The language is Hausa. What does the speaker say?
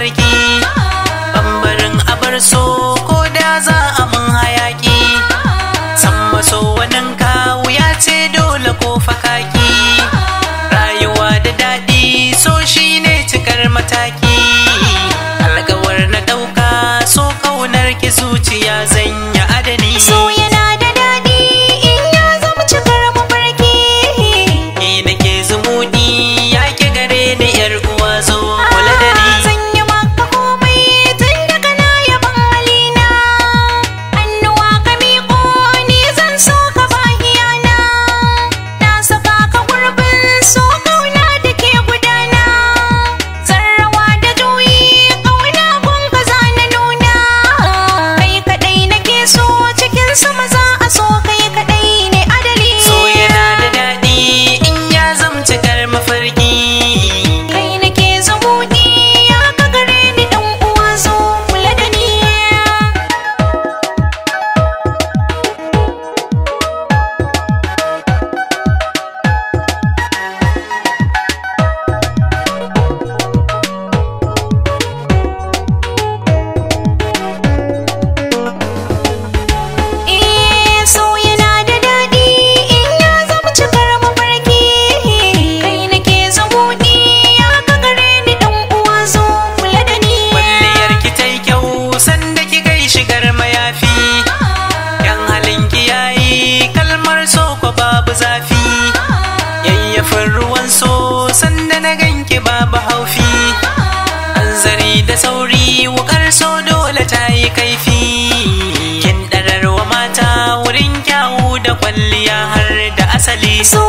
mafarki bambarin abar so ko da za a mun hayaki san maso wannan kawu ya ce dole ko fakaki rayuwa da daɗi so shine cikar mataki alƙawar na ɗauka so ƙaunar ki zuciya zanya adani so yana da daɗi in ya zama cikar mafarki ni nake zumuɗi ya ki gare ni yar uwa zo kula da ni zan yi maka komai tun daga na yaban halina hannuwa ka miƙo ni zan so ka bahiyana na saka ka gurbin so kauna da ke gudana sarrawa da juyi kauna gun ka za na nuna kai kaɗai nake so cikin sama za a so kai kaɗai ne adali so yana da daɗi in ya zamci kar mafarki kai nake zumuɗi ya ka gare ni dan uwa zo kula da ni so yana da daɗi in ya zama cikar mafarki kai nake zumuɗi ya ka gare ni dan uwa zo kula da ni kwalliyar ki tai kyau sanda ki gai shigar mayafi yan halin ki yayi kalmar so ko babu zafi yayyafin ruwan so sanda na ganki babu haufi hanzari da sauri wukar so dole ta yi kaifi kin ɗararwa mata wurin kyawu da kwalliya har da asali so